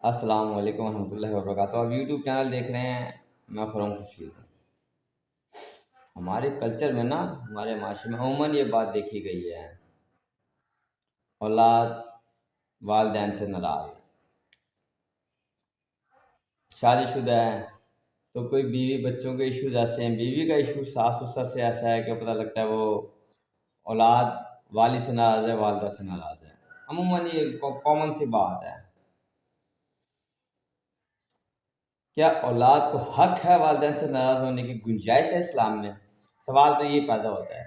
السلام علیکم ورحمۃ اللہ وبرکاتہ. آپ یوٹیوب چینل دیکھ رہے ہیں. میں خرم خورشید ہوں. ہمارے کلچر میں نا، ہمارے معاشرے میں عموماً یہ بات دیکھی گئی ہے، اولاد والدین سے ناراض ہے. شادی شدہ ہے تو کوئی بیوی بچوں کے ایشوز ایسے ہیں، بیوی کا ایشو ساس سسر سے ایسا ہے کہ پتہ لگتا ہے وہ اولاد والد سے ناراض ہے، والدہ سے ناراض ہے. عموماً یہ کامن سی بات ہے. کیا اولاد کو حق ہے والدین سے ناراض ہونے کی؟ گنجائش ہے اسلام میں؟ سوال تو یہ پیدا ہوتا ہے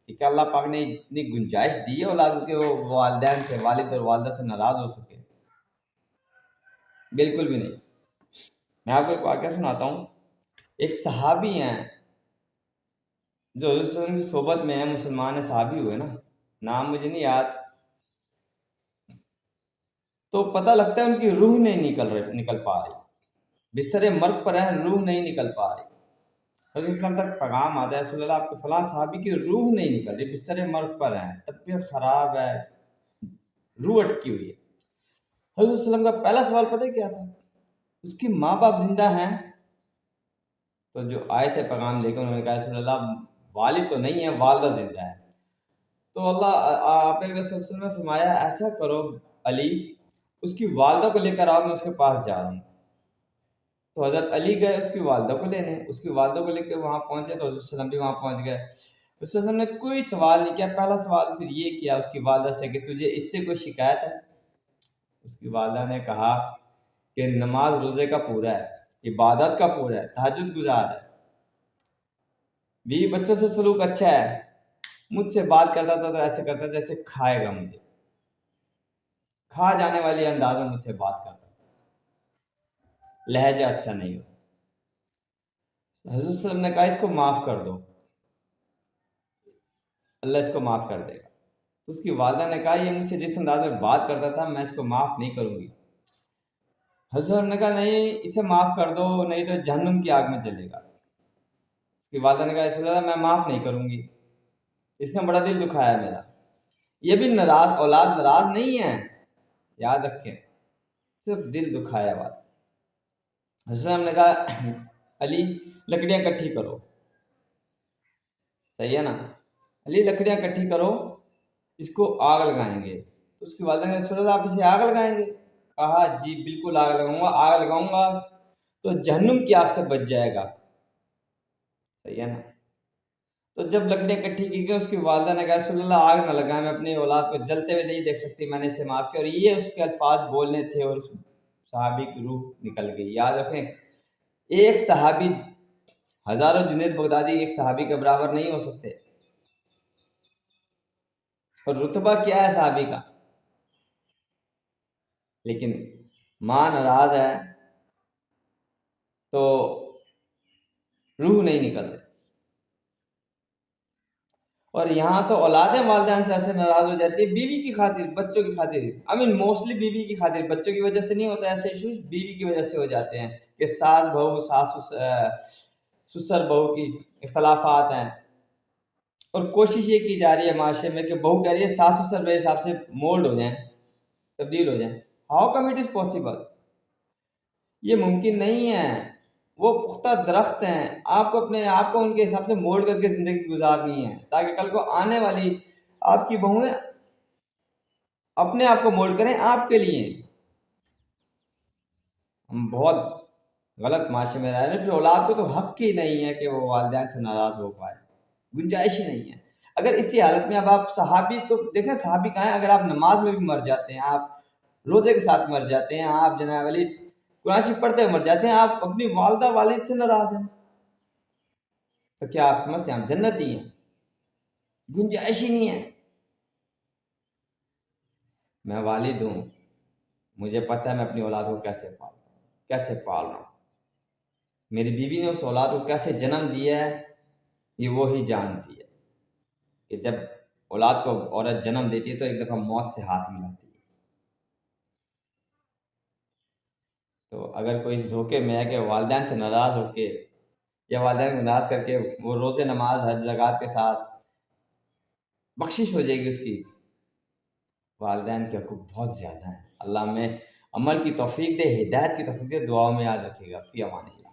کہ کیا اللہ پاک نے اتنی گنجائش دی ہے اولاد کے وہ والدین سے، والد اور والدہ سے ناراض ہو سکے؟ بالکل بھی نہیں. میں آپ کو ایک واقعہ سناتا ہوں. ایک صحابی ہیں جو حضرت صلی اللہ علیہ وسلم کی صحبت میں ہیں، مسلمان صحابی ہوئے نا، نام مجھے نہیں یاد. تو پتہ لگتا ہے ان کی روح نہیں نکل پا رہی، بستر مرگ پر ہے، روح نہیں نکل پا رہی. حضرت اسلام تک پیغام آتا ہے، رسول اللہ آپ کے فلاں صحابی کی روح نہیں نکل رہی، بستر مرگ پر ہیں، طبیعت خراب ہے، روح اٹکی ہوئی ہے. حضرت وسلم کا پہلا سوال پتہ ہے کیا تھا؟ اس کی ماں باپ زندہ ہیں؟ تو جو آئے تھے پیغام لے کے، انہوں نے کہا رسول اللہ والد تو نہیں ہے، والدہ زندہ ہے. تو آپ نے فرمایا ایسا کرو علی، اس کی والدہ کو لے کر آؤ، میں اس کے پاس جا رہا ہوں. تو حضرت علی گئے اس کی والدہ کو لینے. اس کی والدہ کو لے کے وہاں پہنچے تو حضرت وسلم بھی وہاں پہنچ گئے. حضرت وسلم نے کوئی سوال نہیں کیا. پہلا سوال پھر یہ کیا اس کی والدہ سے کہ تجھے اس سے کوئی شکایت ہے؟ اس کی والدہ نے کہا کہ نماز روزے کا پورا ہے، عبادت کا پورا ہے، تہجد گزار ہے، بیوی بچوں سے سلوک اچھا ہے، مجھ سے بات کرتا تھا تو ایسے کرتا تھا جیسے کھائے گا مجھے، کھا جانے والی انداز میں مجھ سے بات کرتا تھا، لہجہ اچھا نہیں ہوتا. حضرت صلی اللہ علیہ وسلم نے کہا اس کو معاف کر دو، اللہ اس کو معاف کر دے گا. تو اس کی والدہ نے کہا یہ مجھ سے جس انداز میں بات کرتا تھا میں اس کو معاف نہیں کروں گی. حضرت نے کہا نہیں اسے معاف کر دو، نہیں تو جہنم کی آگ میں جلے گا. اس کی والدہ نے کہا رسول اللہ میں معاف نہیں کروں گی، اس نے بڑا دل دکھایا میرا. یہ بھی ناراض اولاد ناراض نہیں ہے، یاد رکھیں، صرف دل دکھایا بات. حضرت نے کہا علی لکڑیاں اکٹھی کرو. صحیح ہے نا؟ علی لکڑیاں اکٹھی کرو، اس کو آگ لگائیں گے. تو اس کی والدہ نے رسول اللہ آپ اسے آگ لگائیں گے؟ کہا جی بالکل آگ لگاؤں گا. آگ لگاؤں گا تو جہنم کی آگ سے بچ جائے گا. صحیح ہے نا؟ تو جب لکڑیاں اکٹھی کی گئی، اس کی والدہ نے کہا رسول اللہ آگ نہ لگائیں، میں اپنی اولاد کو جلتے ہوئے نہیں دیکھ سکتی، میں نے اسے معاف کیا. اور یہ اس کے الفاظ بولنے تھے اور اس صحابی کی روح نکل گئی. یاد رکھیں ایک صحابی ہزاروں جنید بغدادی ایک صحابی کے برابر نہیں ہو سکتے. اور رتبہ کیا ہے صحابی کا؟ لیکن ماں ناراض ہے تو روح نہیں نکل رہی. اور یہاں تو اولادیں والدین سے ایسے ناراض ہو جاتی ہے بیوی کی خاطر، بچوں کی خاطر. موسٹلی بیوی کی خاطر، بچوں کی وجہ سے نہیں ہوتا ایسے ایشوز، بیوی کی وجہ سے ہو جاتے ہیں کہ ساس بہو، سسر بہو کی اختلافات ہیں. اور کوشش یہ کی جا رہی ہے معاشرے میں کہ بہو کہہ رہی ہے ساس سسر میرے حساب سے مولڈ ہو جائیں، تبدیل ہو جائیں. How come it is possible? یہ ممکن نہیں ہے. وہ پختہ درخت ہیں، آپ کو ان کے حساب سے مولڈ کر کے زندگی گزارنی ہے تاکہ کل کو آنے والی آپ کی بہویں اپنے آپ کو مولڈ کریں آپ کے لیے. ہم بہت غلط معاشرے میں رہ رہے ہیں. پھر اولاد کو تو حق ہی نہیں ہے کہ وہ والدین سے ناراض ہو پائے، گنجائش ہی نہیں ہے. اگر اسی حالت میں اب آپ صحابی تو دیکھیں صحابی کہاں ہیں؟ اگر آپ نماز میں بھی مر جاتے ہیں، آپ روزے کے ساتھ مر جاتے ہیں، آپ جناب علی قرآن شریف پڑھتے ہوئے مر جاتے ہیں، آپ اپنی والدہ والد سے ناراض ہیں، تو کیا آپ سمجھتے ہیں آپ جنتی ہیں؟ گنجائش ہی نہیں ہے. میں والد ہوں، مجھے پتہ ہے میں اپنی اولاد کو کیسے پالتا ہوں، کیسے پال رہا ہوں. میری بیوی نے اس اولاد کو کیسے جنم دیا ہے یہ وہی جانتی ہے کہ جب اولاد کو عورت جنم دیتی ہے تو ایک دفعہ موت سے ہاتھ ملاتی ہے. تو اگر کوئی اس دھوکے میں ہے کہ والدین سے ناراض ہو کے یا والدین کو ناراض کر کے وہ روزے نماز حج زکوٰۃ کے ساتھ بخشش ہو جائے گی اس کی، والدین کے حقوق بہت زیادہ ہیں. اللہ میں عمل کی توفیق دے، ہدایت کی توفیق دے. دعاؤں میں یاد رکھیے گا. فی امان اللہ.